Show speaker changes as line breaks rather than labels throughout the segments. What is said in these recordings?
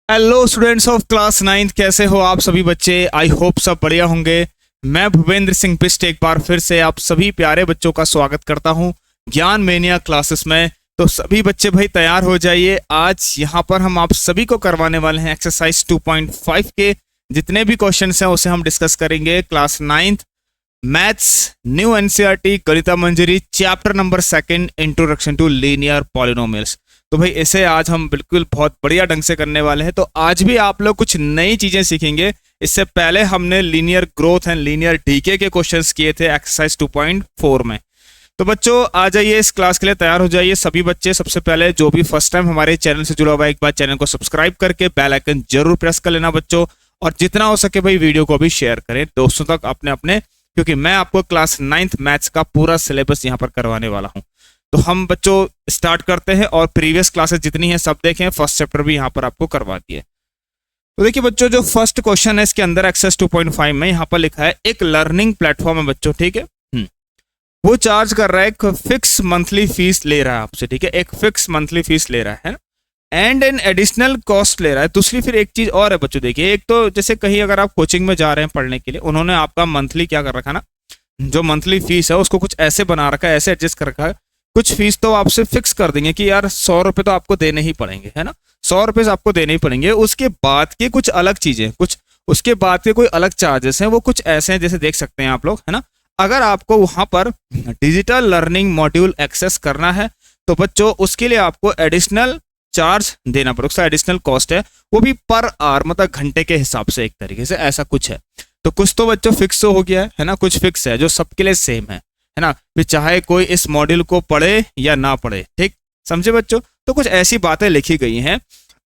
Hello students of class 9th, कैसे हो आप सभी बच्चे। आई होप सब बढ़िया होंगे। मैं भूपेंद्र सिंह बिष्ट एक बार फिर से आप सभी प्यारे बच्चों का स्वागत करता हूं ज्ञान मेनिया क्लासेस में। तो सभी बच्चे भाई तैयार हो जाइए। आज यहां पर हम आप सभी को करवाने वाले हैं एक्सरसाइज 2.5 के जितने भी क्वेश्चन हैं उसे हम डिस्कस करेंगे। Class 9th maths new NCERT Ganita Manjari chapter number 2 introduction to linear polynomials. तो भाई इसे आज हम बिल्कुल बहुत बढ़िया ढंग से करने वाले हैं। तो आज भी आप लोग कुछ नई चीजें सीखेंगे। इससे पहले हमने linear growth and linear decay के क्वेश्चंस किए थे एक्सरसाइज 2.4 में। तो बच्चों आ जाइए, इस क्लास के लिए तैयार हो जाइए सभी बच्चे। सबसे पहले जो भी फर्स्ट टाइम हमारे चैनल से जुड़ा हुआ है एक बार चैनल को सब्सक्राइब करके बेल आइकन जरूर प्रेस कर लेना बच्चों, और जितना हो सके भाई वीडियो को भी शेयर करें दोस्तों तक अपने अपने, क्योंकि मैं आपको क्लास 9th मैथ्स का पूरा सिलेबस यहाँ पर करवाने वाला हूँ। तो हम बच्चों स्टार्ट करते हैं और प्रीवियस क्लासेस जितनी हैं सब देखें, फर्स्ट चैप्टर भी यहाँ पर आपको करवा दिए। तो देखिए बच्चों, जो फर्स्ट क्वेश्चन है इसके अंदर एक्सरसाइज 2.5 में यहाँ पर लिखा है एक लर्निंग प्लेटफॉर्म है बच्चों, ठीक है। वो चार्ज कर रहा है, एक फिक्स मंथली फीस ले रहा है आपसे, ठीक है। एक फिक्स मंथली फीस ले रहा है एंड एन एडिशनल कॉस्ट ले रहा है। दूसरी फिर एक चीज और है बच्चों, देखिए एक तो जैसे कहीं अगर आप कोचिंग में जा रहे हैं पढ़ने के लिए, उन्होंने आपका मंथली क्या कर रखा ना, जो मंथली फीस है उसको कुछ ऐसे बना रखा है, ऐसे एडजस्ट कर रखा है। कुछ फीस तो आपसे फिक्स कर देंगे कि यार 100 रुपए तो आपको देने ही पड़ेंगे, है ना। 100 रुपए आपको देने ही पड़ेंगे। उसके बाद के कुछ अलग चीजें, कुछ उसके बाद के कोई अलग चार्जेस हैं, वो कुछ ऐसे हैं जैसे देख सकते हैं आप लोग, है ना। अगर आपको वहां पर डिजिटल लर्निंग मॉड्यूल एक्सेस करना है तो बच्चों उसके लिए आपको एडिशनल चार्ज देना पड़ेगा। उसका एडिशनल कॉस्ट है, वो भी पर आवर, मतलब घंटे के हिसाब से, एक तरीके से ऐसा कुछ है। तो कुछ तो बच्चों फिक्स हो गया है ना, कुछ फिक्स है जो सबके लिए सेम है ना। फिर चाहे कोई इस मॉड्यूल को पढ़े या ना पढ़े, ठीक समझे बच्चों। तो कुछ ऐसी बातें लिखी गई हैं।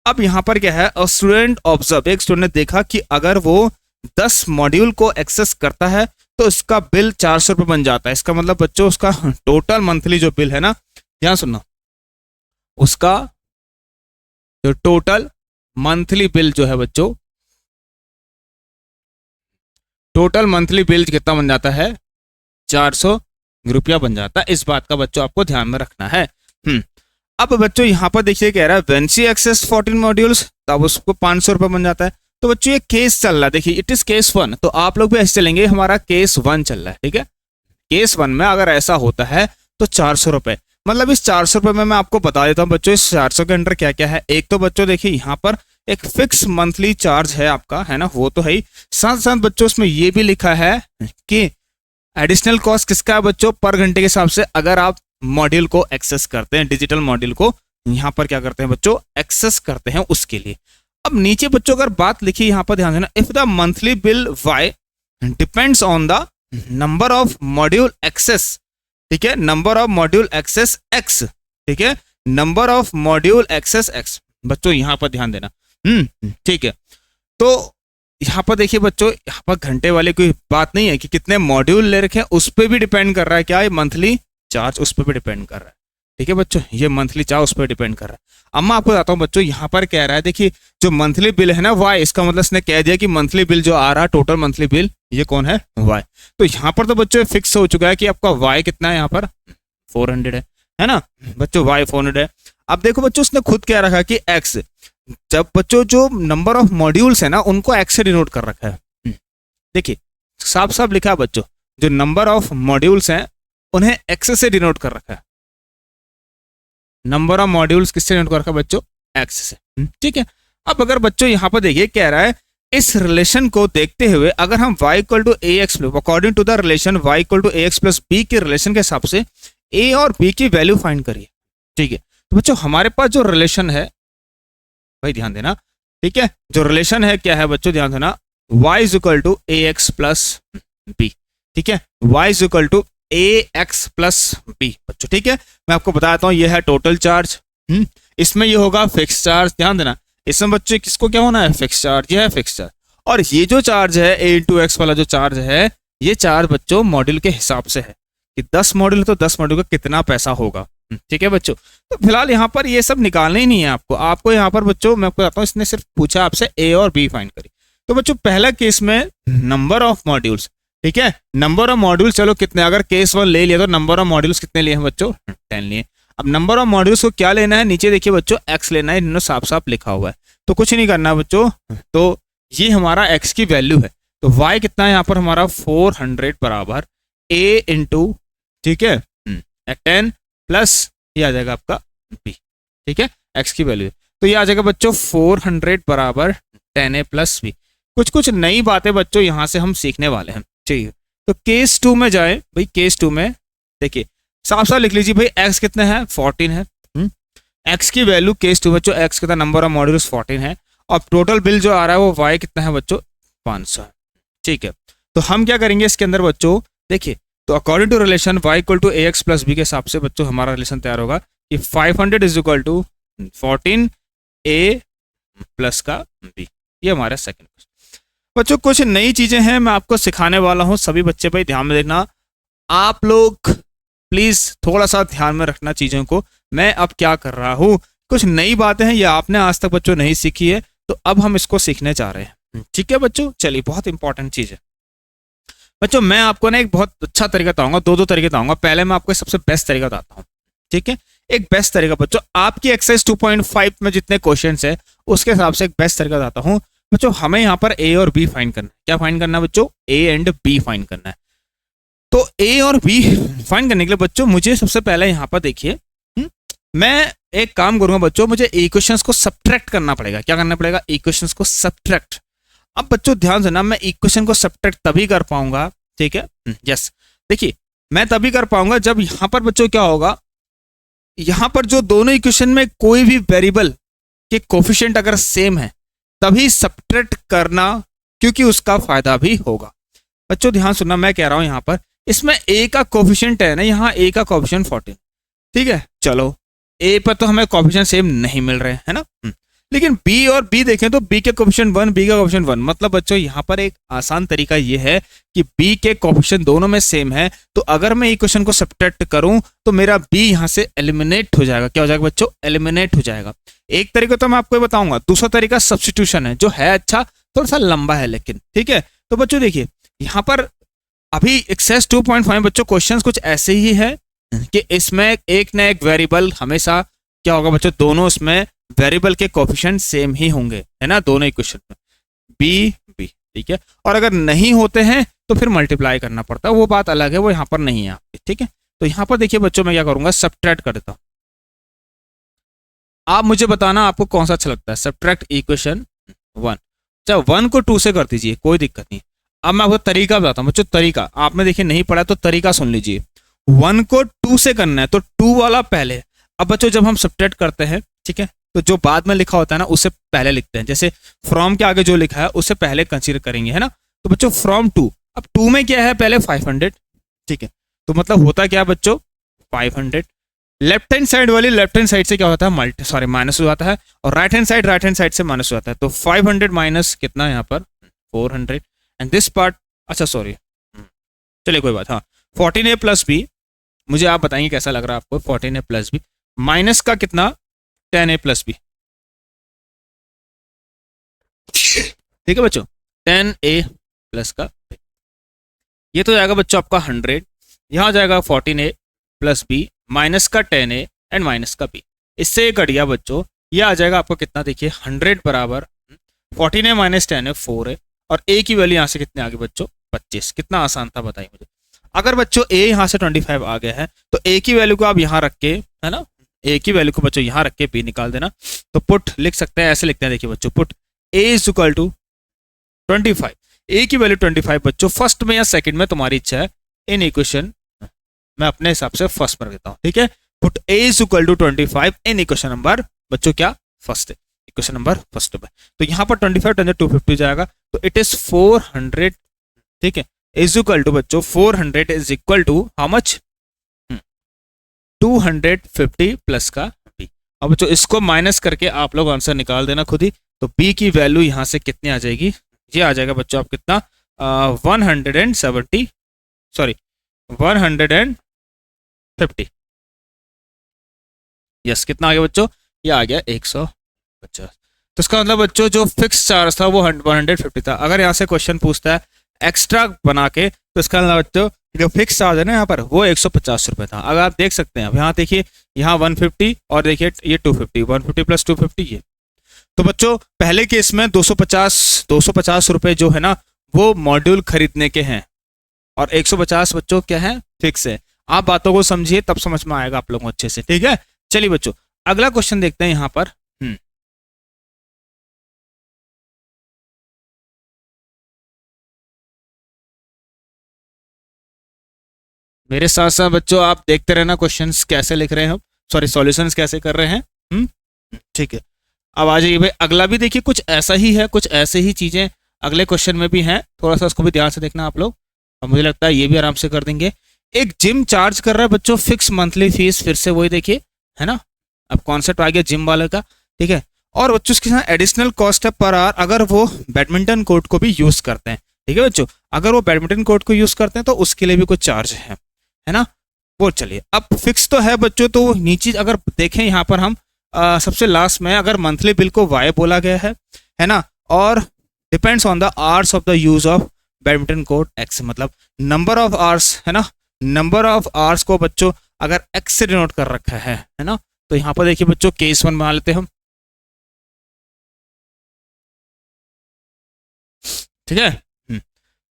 अब यहाँ पर क्या है, अ स्टूडेंट ऑब्जर्व, एक स्टूडेंट ने देखा कि अगर वो 10 मॉड्यूल को एक्सेस करता है तो इसका बिल 400 रुपये बन जाता है। इसका मतलब बच्चों उसका टोटल मंथली जो बिल है ना, ध्यान सुनना, उसका जो टोटल मंथली बिल जो है बच्चों, टोटल मंथली बिल कितना बन जाता है, 400 रुपया बन जाता है। इस बात का बच्चों आपको ध्यान में रखना है। अब बच्चों यहाँ पर देखिए कह रहा है व्हेन शी एक्सेस 14 मॉड्यूल्स, तब उसको 500 रुपये बन जाता है। तो बच्चों ये केस चल रहा है, देखिए इट इज केस 1। तो आप लोग भी ऐसे चलेंगे, हमारा केस 1 चल रहा है, ठीक है। केस 1 में अगर ऐसा होता है तो 400 रुपये, मतलब इस 400 रुपये में मैं आपको बता देता हूँ बच्चों इस 400 के अंदर क्या क्या है। एक तो बच्चों देखिए यहाँ पर एक फिक्स मंथली चार्ज है आपका, है ना, वो तो है ही। साथ साथ बच्चों उसमें ये भी लिखा है कि एडिशनल कॉस्ट किसका है बच्चों, पर घंटे के हिसाब से। अगर आप मॉड्यूल को एक्सेस करते हैं, डिजिटल मॉड्यूल को यहाँ पर क्या करते हैं बच्चों, एक्सेस करते हैं उसके लिए। अब नीचे बच्चों अगर बात लिखी यहाँ पर ध्यान देना, if the monthly bill y depends on the number of module access, ठीक है, number of module access x, ठीक है, number of module access x. बच्चों यहाँ पर ध्यान देना, ठीक है। तो यहाँ पर देखिए बच्चों, यहाँ पर घंटे वाले कोई बात नहीं है कि कितने मॉड्यूल ले रखे हैं, उस पर भी डिपेंड कर रहा है क्या, ये मंथली चार्ज उस पर भी डिपेंड कर रहा है, ठीक है बच्चों, ये मंथली चार्ज उस पर डिपेंड कर रहा है। अब मैं आपको बताता हूँ बच्चों, यहाँ पर कह रहा है, देखिए जो मंथली बिल है ना वाई, इसका मतलब इसने कह दिया कि मंथली बिल जो आ रहा है, टोटल मंथली बिल, ये कौन है, वाई। तो यहाँ पर तो बच्चों फिक्स हो चुका है कि आपका वाई कितना है, यहाँ पर 400 है ना बच्चों, वाई 400 है। अब देखो बच्चों उसने खुद क्या रखा कि एक्स, जब बच्चों जो नंबर ऑफ मॉड्यूल्स है ना उनको एक्स से डिनोट कर रखा है। देखिए साफ साफ लिखा है बच्चों, जो नंबर ऑफ मॉड्यूल्स हैं उन्हें एक्स से डिनोट कर रखा है। नंबर ऑफ मॉड्यूल्स किससे डिनोट कर रखा है बच्चों, एक्स से, ठीक है। अब अगर बच्चों यहाँ पर देखिए कह रहा है इस रिलेशन को देखते हुए अगर हम y equal to a x, according to the relation y equal to a x plus b के रिलेशन के हिसाब से a और b की वैल्यू फाइंड करिए, ठीक है। तो बच्चों हमारे पास जो रिलेशन है भाई ध्यान देना, ठीक है, जो रिलेशन है क्या है बच्चों, ध्यान देना, y is equal to a x plus b, ठीक है, y is equal to a x plus b बच्चों, ठीक है। मैं आपको बताता हूँ ये है टोटल चार्ज, इसमें ये होगा फिक्स चार्ज, ध्यान देना, इसमें बच्चों किसको क्या होना है, फिक्स चार्ज, ये है फिक्स चार्ज। और ये जो चार्ज है ए इंटू एक्स वाला जो चार्ज है, ये चार्ज बच्चों मॉड्यूल के हिसाब से है कि 10 मॉड्यूल तो 10 मॉड्यूल का कितना पैसा होगा, ठीक है बच्चों। तो फिलहाल यहाँ पर ये सब निकालना ही नहीं है आपको यहाँ पर बच्चों मैं आपको बताता हूँ, इसने सिर्फ पूछा आपसे ए और बी फाइंड करी। तो बच्चों पहला केस में नंबर ऑफ मॉड्यूल्स, ठीक है, नंबर ऑफ मॉड्यूल्स चलो कितने, अगर केस 1 ले लिया तो नंबर ऑफ मॉड्यूल्स कितने लिए हैं बच्चों, 10 लिए। अब नंबर ऑफ मॉड्यूल्स को क्या लेना है, नीचे देखिए बच्चों एक्स लेना है, इन्होंने साफ साफ लिखा हुआ है, तो कुछ नहीं करना बच्चों। तो ये हमारा एक्स की वैल्यू है, तो वाई कितना है यहाँ पर हमारा 400 बराबर ए इंटू, ठीक है 10 प्लस ये आ जाएगा आपका बी, ठीक है एक्स की वैल्यू, तो ये आ जाएगा बच्चों 400 बराबर 10a प्लस बी। कुछ कुछ नई बातें बच्चों यहाँ से हम सीखने वाले हैं, ठीक है। तो केस 2 में जाए भाई, केस 2 में देखिए साफ साफ लिख लीजिए भाई एक्स कितना है 14 है, एक्स की वैल्यू केस 2 बच्चों एक्स कितना नंबर ऑफ मॉड्यूल्स 14 है, और टोटल बिल जो आ रहा है वो वाई कितना है बच्चों 500 है, ठीक है। तो हम क्या करेंगे इसके अंदर बच्चों, देखिए तो according to relation y equal to a x plus b के हिसाब से बच्चों हमारा रिलेशन तैयार होगा कि 500 is equal to 14 a plus का बी, ये हमारा सेकंड क्वेश्चन। बच्चों कुछ नई चीजें हैं मैं आपको सिखाने वाला हूं, सभी बच्चे भाई ध्यान में देखना, आप लोग प्लीज थोड़ा सा ध्यान में रखना चीजों को, मैं अब क्या कर रहा हूं, कुछ नई बातें हैं ये आपने आज तक बच्चों नहीं सीखी है, तो अब हम इसको सीखने जा रहे हैं, ठीक है बच्चों। चलिए बहुत इंपॉर्टेंट चीज है बच्चों, मैं आपको ना एक बहुत अच्छा तरीका बताऊंगा, दो तरीके बताऊंगा, पहले मैं आपको सबसे बेस्ट तरीका बताता हूँ, ठीक है। एक बेस्ट तरीका बच्चों, आपकी एक्सरसाइज 2.5 में जितने क्वेश्चंस है उसके हिसाब से एक बेस्ट तरीका बताता हूँ बच्चों। हमें यहाँ पर ए और बी फाइंड करना है, क्या फाइंड करना है बच्चों, ए एंड बी फाइंड करना है। तो ए और बी फाइंड करने के लिए बच्चों मुझे सबसे पहले यहाँ पर देखिए, मैं एक काम करूंगा बच्चों, मुझे इक्वेशंस को सब्ट्रैक्ट करना पड़ेगा, क्या करना पड़ेगा, इक्वेशंस को सब्ट्रैक्ट। अब बच्चों ध्यान देना, मैं इक्वेशन को सब्ट्रैक्ट तभी कर पाऊंगा, ठीक है यस, देखिए मैं तभी कर पाऊंगा जब यहां पर बच्चों क्या होगा, यहां पर जो दोनों इक्वेशन में कोई भी वेरिएबल के कोफिशिएंट अगर सेम है तभी सब्ट्रैक्ट करना, क्योंकि उसका फायदा भी होगा। बच्चों ध्यान सुनना, मैं कह रहा हूं यहां पर इसमें ए का कोफिशिएंट है ना, यहाँ ए का कोफिशिएंट 14, ठीक है, चलो ए पर तो हमें कोफिशिएंट सेम नहीं मिल रहे है ना, लेकिन बी और बी देखें तो बी के कोफिशिएंट 1, बी का कोफिशिएंट 1, मतलब बच्चों यहाँ पर एक आसान तरीका ये है कि बी के कोफिशिएंट दोनों में सेम है, तो अगर मैं इक्वेशन को सब्ट्रैक्ट करूं तो मेरा बी यहाँ से एलिमिनेट हो जाएगा, क्या हो जाएगा बच्चों, एलिमिनेट हो जाएगा। एक तरीका तो मैं आपको बताऊंगा, दूसरा तरीका सब्स्टिट्यूशन है, जो है अच्छा, थोड़ा सा लंबा है लेकिन, ठीक है। तो बच्चों देखिए यहाँ पर अभी एक्सरसाइज 2.5 बच्चों क्वेश्चन कुछ ऐसे ही है कि इसमें एक न एक वेरिएबल हमेशा क्या होगा बच्चों, दोनों इसमें वेरिएबल के कोफिशिएंट सेम ही होंगे, है ना, दोनों इक्वेशन में बी बी, ठीक है। और अगर नहीं होते हैं तो फिर मल्टीप्लाई करना पड़ता है, वो बात अलग है, वो यहाँ पर नहीं है आपकी, ठीक है। तो यहाँ पर देखिए बच्चों मैं क्या करूंगा, सब्ट्रैक्ट कर देता हूँ, आप मुझे बताना आपको कौन सा अच्छा लगता है। सब्ट्रैक्ट इक्वेशन 1, चाहे 1 को 2 से कर दीजिए, कोई दिक्कत नहीं। अब मैं आपको तरीका बताता हूँ बच्चों, तरीका आपने देखिए नहीं पढ़ा तो तरीका सुन लीजिए। 1 को 2 से करना है तो 2 वाला पहले। अब बच्चों जब हम सब्ट्रैक्ट करते हैं, ठीक है, तो जो बाद में लिखा होता है ना उससे पहले लिखते हैं, जैसे फ्रॉम के आगे जो लिखा है उससे पहले कंसीडर करेंगे, है ना। तो बच्चों फ्रॉम 2, अब 2 में क्या है पहले 500, ठीक है, तो मतलब होता क्या बच्चों 500, लेफ्ट हैंड साइड वाली लेफ्ट हैंड साइड से क्या होता है माइनस हो जाता है, और राइट हैंड साइड से माइनस हो जाता है, तो 500 माइनस कितना यहाँ पर 400, एंड दिस पार्ट, अच्छा सॉरी चलिए कोई बात, हाँ 14a प्लस बी, मुझे आप बताएंगे कैसा लग रहा है आपको 14a प्लस बी, माइनस का कितना 10a प्लस बी, ठीक है बच्चों 10a प्लस का b, ये तो जाएगा बच्चों आपका 100, यहां जाएगा 14a प्लस बी माइनस का 10a एंड माइनस का b, इससे ये कट गया बच्चों, ये आ जाएगा आपको कितना देखिए 100 बराबर 14a माइनस 10a 4 है, और a की वैल्यू यहाँ से कितने आ गई बच्चों 25, कितना आसान था बताइए मुझे। अगर बच्चों a यहाँ से 25 आ गया है तो a की वैल्यू को आप यहाँ रख के, है ना, a की वैल्यू को बच्चों यहाँ रख के b निकाल देना, तो पुट लिख सकते हैं, ऐसे लिखते हैं देखिए बच्चों, put a is equal to 25, a की वैल्यू 25 बच्चों फर्स्ट में या सेकंड में तुम्हारी इच्छा है, इन इक्वेशन मैं अपने हिसाब से फर्स्ट में रख देता हूँ, ठीक है। Put a is equal to 25 in equation number बच्चों क्या फर्स्ट है, इक्वेशन नंबर फर्स्ट में, तो यहाँ पर 25 10 250 जाएगा, तो इट इज 400, ठीक है, इज इक्वल टू बच्चों 400 is equal to how much 250 plus का b। अब बच्चों इसको माइनस करके आप लोग आंसर निकाल देना खुद ही, तो b की वैल्यू यहाँ से कितनी आ जाएगी, ये आ जाएगा बच्चों आप कितना 170 सॉरी 150, यस कितना आ गया बच्चों, ये आ गया 150। तो इसका मतलब बच्चों जो फिक्स चार्ज था वो 150 था। अगर यहाँ से क्वेश्चन पूछता है एक्स्ट्रा बना के, तो इसका मतलब बच्चों जो फिक्स चार्ज है ना यहाँ पर वो 150 रुपये था। अगर आप देख सकते हैं, अब यहाँ देखिए, यहाँ 150 और देखिए ये 250, 150 प्लस 250 ये। तो बच्चों पहले केस में 250 रुपये जो है ना वो मॉड्यूल खरीदने के हैं, और 150 बच्चों क्या है, फिक्स है। आप बातों को समझिए तब समझ में आएगा आप लोगों को अच्छे से, ठीक है। चलिए बच्चों अगला क्वेश्चन देखते हैं यहाँ पर। मेरे साथ साथ बच्चों आप देखते रहना क्वेश्चंस कैसे लिख रहे हैं हम, सॉरी सॉल्यूशंस कैसे कर रहे हैं। ठीक है, अब आ जाइए भाई, अगला भी देखिए कुछ ऐसा ही है, कुछ ऐसे ही चीजें अगले क्वेश्चन में भी हैं, थोड़ा सा उसको भी ध्यान से देखना आप लोग, और मुझे लगता है ये भी आराम से कर देंगे। एक जिम चार्ज कर रहा है बच्चों फिक्स मंथली फीस, फिर से वही देखिए, है ना। अब कॉन्सेप्ट आ गया जिम वाले का, ठीक है। और बच्चों उसके साथ एडिशनल कॉस्ट है पर आवर अगर वो बैडमिंटन कोर्ट को भी यूज करते हैं, ठीक है बच्चों। अगर वो बैडमिंटन कोर्ट को यूज करते हैं तो उसके लिए भी कुछ चार्ज है ना। वो चलिए, अब फिक्स तो है बच्चों, तो नीचे अगर देखें यहाँ पर हम सबसे लास्ट में अगर मंथली बिल को वाई बोला गया है ना, और depends on the hours of the use of badminton court x, मतलब नंबर ऑफ आवर्स, है ना। नंबर ऑफ आवर्स को बच्चों अगर एक्स से डिनोट कर रखा है ना, तो यहाँ पर देखिए बच्चों केस 1 बना लेते हैं हम, ठीक है।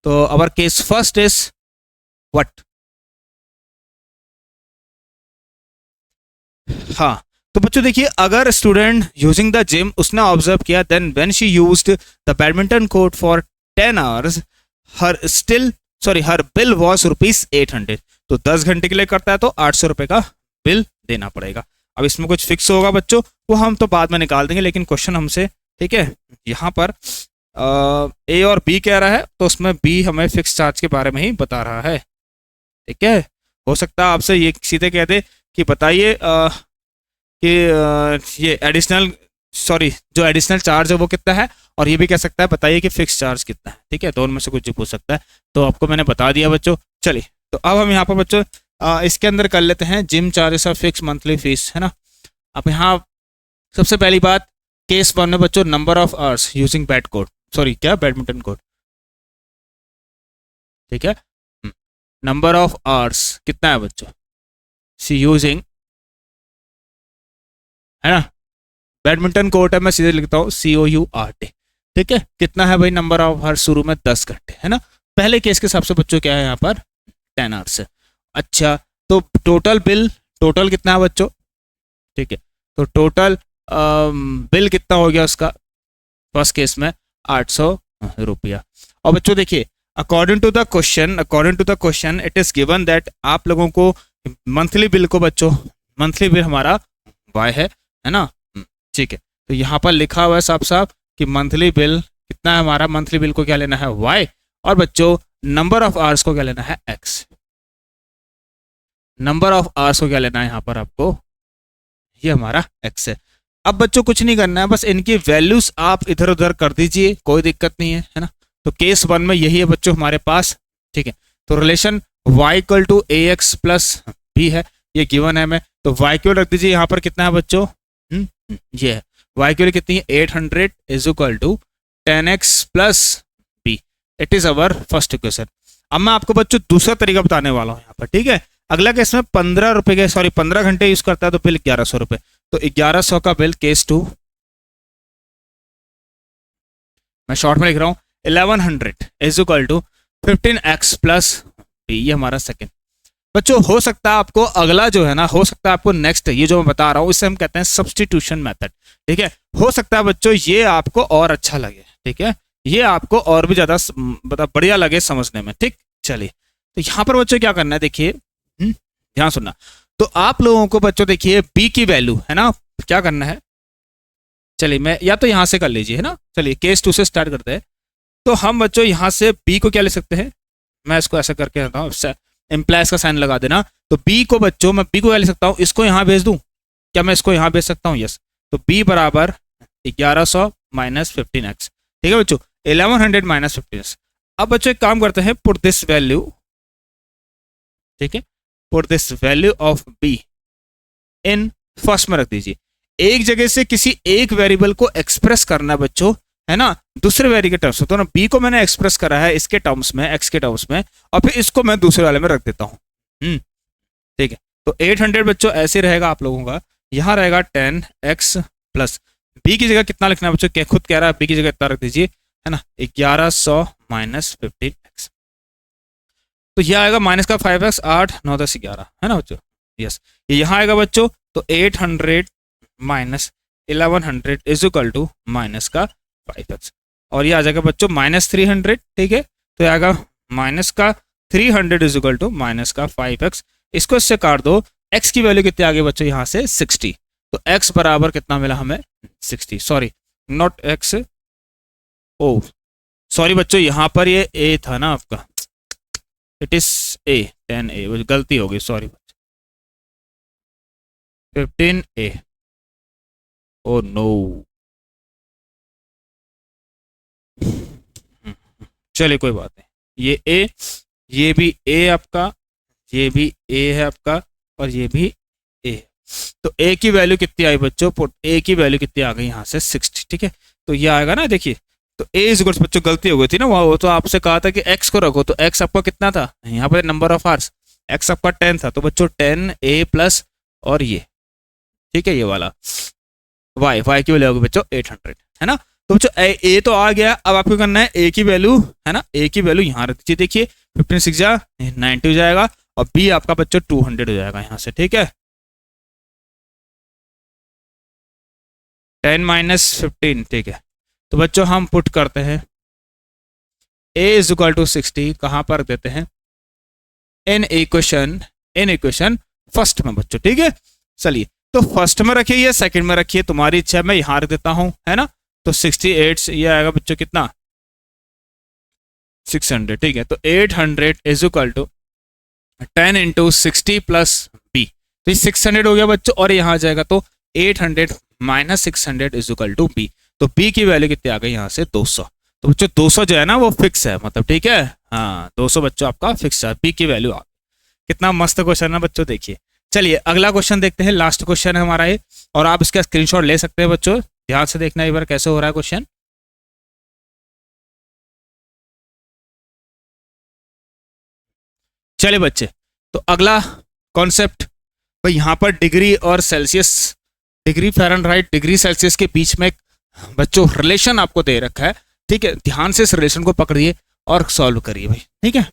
तो our case first is what, हाँ। तो बच्चों देखिए अगर स्टूडेंट यूजिंग द जिम उसने ऑब्जर्व किया then when she used the badminton court for 10 hours हर बिल वॉज ₹800। तो 10 घंटे के लिए करता है तो 800 रुपए का बिल देना पड़ेगा। अब इसमें कुछ फिक्स होगा बच्चों, वो हम तो बाद में निकाल देंगे, लेकिन क्वेश्चन हमसे, ठीक है, यहाँ पर ए और बी कह रहा है, तो उसमें बी हमें फिक्स चार्ज के बारे में ही बता रहा है, ठीक है। हो सकता है आपसे ये सीधे कह दे कि बताइए कि ये एडिशनल जो एडिशनल चार्ज है वो कितना है, और ये भी कह सकता है बताइए कि फिक्स चार्ज कितना है, ठीक है। दोनों में से कुछ भी पूछ सकता है, तो आपको मैंने बता दिया बच्चों। चलिए तो अब हम यहाँ पर बच्चों इसके अंदर कर लेते हैं जिम चार्जेस और फिक्स मंथली फीस, है ना। अब यहाँ सबसे पहली बात केस 1 में बच्चों number of hours using badminton court, ठीक है। नंबर ऑफ आवर्स कितना है बच्चों, सी यूजिंग, है ना, बैडमिंटन कोर्ट है, मैं सीधे लिखता हूँ COURT, ठीक है। कितना है भाई नंबर ऑफ आवर्स, शुरू में 10 घंटे, है ना। पहले केस के हिसाब से बच्चों क्या है यहाँ पर 10 आवर्स है। अच्छा तो टोटल कितना है बच्चों, ठीक है। तो टोटल बिल कितना हो गया उसका फर्स्ट केस में 800 रुपया। और बच्चों देखिए according to the question it is given that आप लोगों को मंथली बिल को बच्चों, मंथली बिल हमारा वाई है ना, ठीक है। तो यहाँ पर लिखा हुआ है साफ साफ कि मंथली बिल कितना है हमारा, मंथली बिल को क्या लेना है वाई, और बच्चों नंबर ऑफ आवर्स को क्या लेना है एक्स। नंबर ऑफ आवर्स को क्या लेना है यहाँ पर आपको, ये हमारा एक्स है। अब बच्चों कुछ नहीं करना है, बस इनकी वैल्यूज आप इधर उधर कर दीजिए, कोई दिक्कत नहीं है ना। तो केस 1 में यही है बच्चों हमारे पास, ठीक है। तो relation y equal to AX plus B है, ये गिवन है हमें, तो y क्यों रख दीजिए यहाँ पर कितना है बच्चों, ये है y की वैल्यू कितनी है 800 is equal to 10x plus b। It is our first equation. अब मैं आपको बच्चों दूसरा तरीका बताने वाला हूँ यहाँ पर, ठीक है। अगला केस में 15 घंटे यूज करता है तो बिल 1100 रुपए, तो 1100 का बिल केस 2, मैं शॉर्ट में लिख रहा हूँ 1100 is equal to 15x plus b, ये हमारा सेकेंड। बच्चों हो सकता है आपको अगला जो है ना, हो सकता है आपको नेक्स्ट ये जो मैं बता रहा हूँ इसे हम कहते हैं सब्सटीट्यूशन मेथड, ठीक है। हो सकता है बच्चों ये आपको और अच्छा लगे, ठीक है, ये आपको और भी ज्यादा बढ़िया लगे समझने में, ठीक। चलिए तो यहाँ पर बच्चों क्या करना है, देखिए ध्यान सुनना। तो आप लोगों को बच्चों देखिए बी की वैल्यू है ना क्या करना है, चलिए मैं या तो यहाँ से कर लीजिए, है ना। चलिए केस 2 से स्टार्ट करते हैं। तो हम बच्चों यहाँ से बी को क्या ले सकते हैं, मैं इसको ऐसा करके रखता हूँ, इम्प्लाइज का साइन लगा देना। तो बी को बच्चों मैं बी को क्या ले सकता हूँ, इसको यहाँ भेज दूँ, क्या मैं इसको यहाँ भेज सकता हूँ, यस। तो बी बराबर 1100 माइनस 15x, ठीक है बच्चों, 1100 माइनस 15x। अब बच्चों एक काम करते हैं, पुट दिस वैल्यू, ठीक है, put this value of be in first में रख दीजिए। एक जगह से किसी एक वेरिएबल को एक्सप्रेस करना बच्चों, है ना, दूसरे वेरी के टर्म्स में। तो ना बी को मैंने एक्सप्रेस करा है इसके टर्म्स में, एक्स के टर्म्स में, और फिर इसको मैं दूसरे वाले में रख देता हूँ। ठीक है, तो 800 बच्चों ऐसे रहेगा आप लोगों का। यहाँ रहेगा 10x प्लस बी की जगह कितना लिखना है बच्चों, क्या खुद कह रहा है, बी की जगह इतना रख दीजिए, है ना, 1100 माइनस 15x। तो यह आएगा माइनस का 5x, 8 9 10 11, है ना बच्चों, यस। ये यहाँ आएगा बच्चों, तो 800 minus 1100 is equal to minus का 5x, और ये आ जाएगा बच्चों माइनस 300। ठीक है, तो ये आएगा माइनस का 300 इज इक्वल टू माइनस का 5x। इसको इससे काट दो, x की वैल्यू कितनी आ गई बच्चों यहाँ से 60, तो x बराबर कितना मिला हमें 60, sorry not x, oh sorry बच्चों, यहाँ पर ये a था ना आपका, इट इज a 10a, गलती हो गई, सॉरी बच्चों, 15a, ओ नो। चलिए कोई बात नहीं, ये a, ये भी a आपका, ये भी a है आपका, और ये भी a। तो a की वैल्यू कितनी आई बच्चों, a की वैल्यू कितनी आ गई यहाँ से 60। ठीक है, तो ये आएगा ना, देखिए, तो a इज इक्वल, बच्चों गलती हो गई थी ना, वो तो आपसे कहा था कि x को रखो, तो x आपका कितना था यहाँ पर, नंबर ऑफ आवर्स, x आपका 10 था, तो बच्चों 10a प्लस, और ये, ठीक है, ये वाला y की वैल्यू होगी बच्चों 800, है ना। तो बच्चों a तो आ गया, अब आपको करना है a की वैल्यू, है ना, a की वैल्यू यहाँ रख दीजिए, देखिए 15 6 जा 90 हो जाएगा, और b आपका बच्चों 200 हो जाएगा यहाँ से। ठीक है, 10 माइनस 15, ठीक है, तो बच्चों हम पुट करते हैं a इज इक्वल टू 60, कहाँ पर देते हैं, इन इक्वेशन फर्स्ट में बच्चों। ठीक है, चलिए, तो फर्स्ट में रखिए या सेकंड में रखिए, तुम्हारी इच्छा, मैं यहाँ रख देता हूँ, है ना। तो 68 ये आएगा बच्चों कितना 600। ठीक है, तो 800 is equal to 10 into 60 plus b, तो ये 600 हो गया बच्चों, और यहाँ आ जाएगा तो 800 minus 600 is equal to B, तो बी की वैल्यू कितनी आ गई यहाँ से 200। तो बच्चों 200 जो है ना वो फिक्स है, मतलब, ठीक है, हाँ 200 बच्चों आपका फिक्स है, बी की वैल्यू आ गई। कितना मस्त क्वेश्चन है बच्चों, देखिए। चलिए अगला क्वेश्चन देखते हैं, लास्ट क्वेश्चन है हमारा ये, और आप इसका स्क्रीनशॉट ले सकते हैं बच्चों, ध्यान से देखना एक बार कैसे हो रहा है क्वेश्चन। चलिए बच्चे, तो अगला कॉन्सेप्ट भाई, यहाँ पर डिग्री और Celsius, degree Fahrenheit degree Celsius के बीच में बच्चों रिलेशन आपको दे रखा है। ठीक है, ध्यान से इस रिलेशन को पकड़िए और सॉल्व करिए भाई। ठीक है,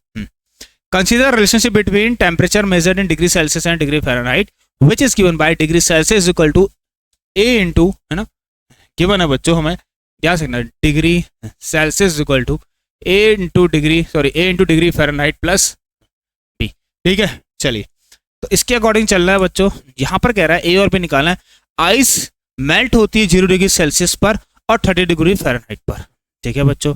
consider relationship between temperature measured in degree Celsius and degree Fahrenheit which is given by degree Celsius is equal to a into, है ना, गिवन है बच्चों, हमें क्या सीखना है, degree Celsius equal to a into degree Fahrenheit plus b। ठीक है, चलिए, तो इसके अकॉर्डिंग चलना है बच्चों। यहां पर कह रहा है a और b निकालना है। आइस मेल्ट होती है 0 डिग्री सेल्सियस पर और 30 डिग्री फ़ारेनहाइट पर। ठीक है बच्चों,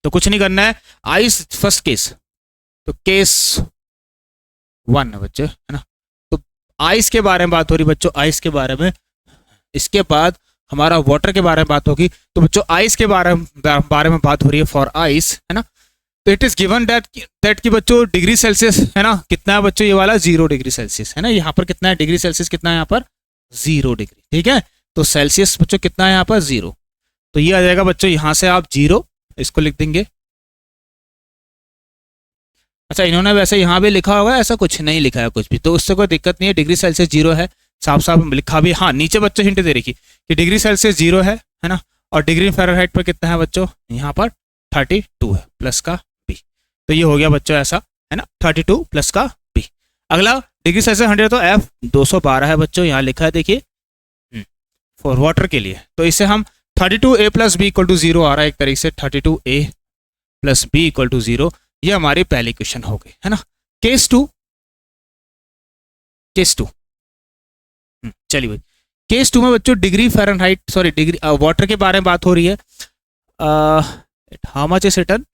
तो कुछ नहीं करना है, आइस फर्स्ट केस, तो केस 1 है बच्चों, है ना। तो आइस के बारे में बात हो रही बच्चों, आइस के बारे में, इसके बाद हमारा वाटर के बारे में बात होगी। तो बच्चों आइस के बारे में बात हो रही है, फॉर आइस, है ना। तो इट इज गिवन दैट कि बच्चों डिग्री सेल्सियस, है ना, कितना है बच्चों, ये वाला 0 डिग्री सेल्सियस, है ना। यहाँ पर कितना है डिग्री सेल्सियस, कितना है यहाँ पर 0 डिग्री। ठीक है, तो सेल्सियस बच्चों कितना है यहाँ पर 0, तो ये आ जाएगा बच्चों, यहाँ से आप 0 इसको लिख देंगे। अच्छा, इन्होंने वैसे यहाँ भी लिखा होगा, ऐसा कुछ नहीं लिखा है कुछ भी, तो उससे कोई दिक्कत नहीं है, डिग्री सेल्सियस 0 है, साफ साफ लिखा भी। हाँ, नीचे बच्चों हिंट दे रखी कि डिग्री सेल्सियस 0 है ना, और डिग्री फ़ारेनहाइट पर कितना है बच्चों, यहाँ पर 32 है प्लस का b। तो ये हो गया बच्चों ऐसा, है ना, 32 प्लस का b। अगला डिग्री सेल्सियस 100, तो f 212 है बच्चों, यहाँ लिखा है देखिए, फॉर वाटर के लिए। तो इसे हम 32a plus B equal to 0 आ रहा है एक तरीके से, 32a plus B equal to 0, ये हमारी पहली क्वेश्चन हो गई, है ना। केस 2, चलिए भाई, केस 2 में बच्चों degree Fahrenheit, sorry degree water के बारे में बात हो रही है। How much is return,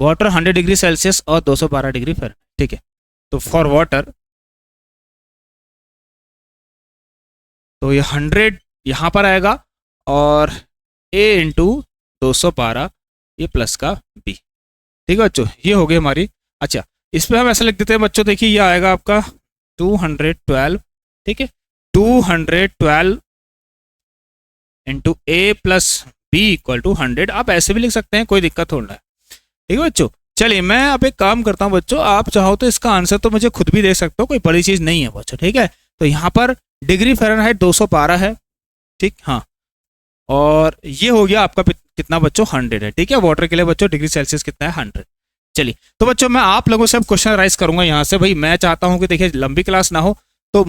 water 100 degree Celsius और 212 डिग्री फ़ारेनहाइट। ठीक है, तो फॉर वाटर, तो ये 100 यहाँ पर आएगा, और a इंटू 212 ये प्लस का b। ठीक है बच्चों, ये हो गई हमारी। अच्छा, इस पर हम ऐसा लिख देते हैं बच्चों, देखिए ये आएगा आपका 212, ठीक है, 212 into A plus B equal to 100। आप ऐसे भी लिख सकते हैं, कोई दिक्कत थोड़ा है, ठीक है बच्चों। चलिए मैं अब एक काम करता हूँ बच्चों, आप चाहो तो इसका आंसर तो मुझे खुद भी दे सकते हो, कोई बड़ी चीज़ नहीं है बच्चों, ठीक है। तो यहाँ पर डिग्री फ़ारेनहाइट 212 है, ठीक, हाँ, और ये हो गया आपका कितना बच्चों, 100 है, ठीक है। वाटर के लिए बच्चों डिग्री सेल्सियस कितना है, 100। चलिए तो बच्चों मैं आप लोगों से अब क्वेश्चन राइज करूंगा यहाँ से। भाई मैं चाहता हूँ कि देखिए लंबी क्लास ना हो, तो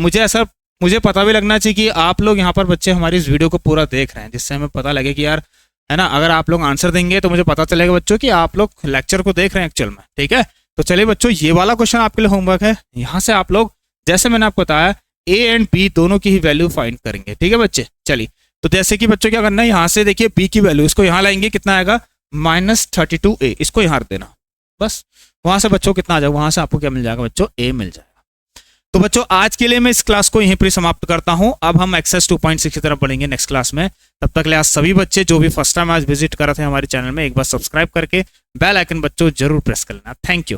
मुझे पता भी लगना चाहिए कि आप लोग यहाँ पर बच्चे हमारी इस वीडियो को पूरा देख रहे हैं, जिससे हमें पता लगे कि यार, है ना, अगर आप लोग आंसर देंगे तो मुझे पता चलेगा बच्चों कि आप लोग लेक्चर को देख रहे हैं एक्चुअल में, ठीक है। तो चलिए बच्चों ये वाला क्वेश्चन आपके लिए होमवर्क है। यहाँ से आप लोग, जैसे मैंने आपको बताया, ए एंड बी दोनों की ही वैल्यू फाइंड करेंगे, ठीक है बच्चे। चलिए तो जैसे कि बच्चों क्या करना है, यहाँ से देखिए बी की वैल्यू, इसको यहाँ लाएंगे, कितना आएगा, -32a, इसको यहाँ रख देना, बस। वहां से बच्चों कितना आ जाएगा, वहां से आपको क्या मिल जाएगा बच्चों, ए मिल जाएगा। तो बच्चों आज के लिए मैं इस क्लास को यहीं पर समाप्त करता हूं। अब हम एक्सेस 2.6 की तरफ बढ़ेंगे नेक्स्ट क्लास में। तब तक ले आज सभी बच्चे जो भी फर्स्ट टाइम आज विजिट कर रहे थे हमारे चैनल में, एक बार सब्सक्राइब करके बेल आइकन बच्चों जरूर प्रेस कर लेना। Thank you.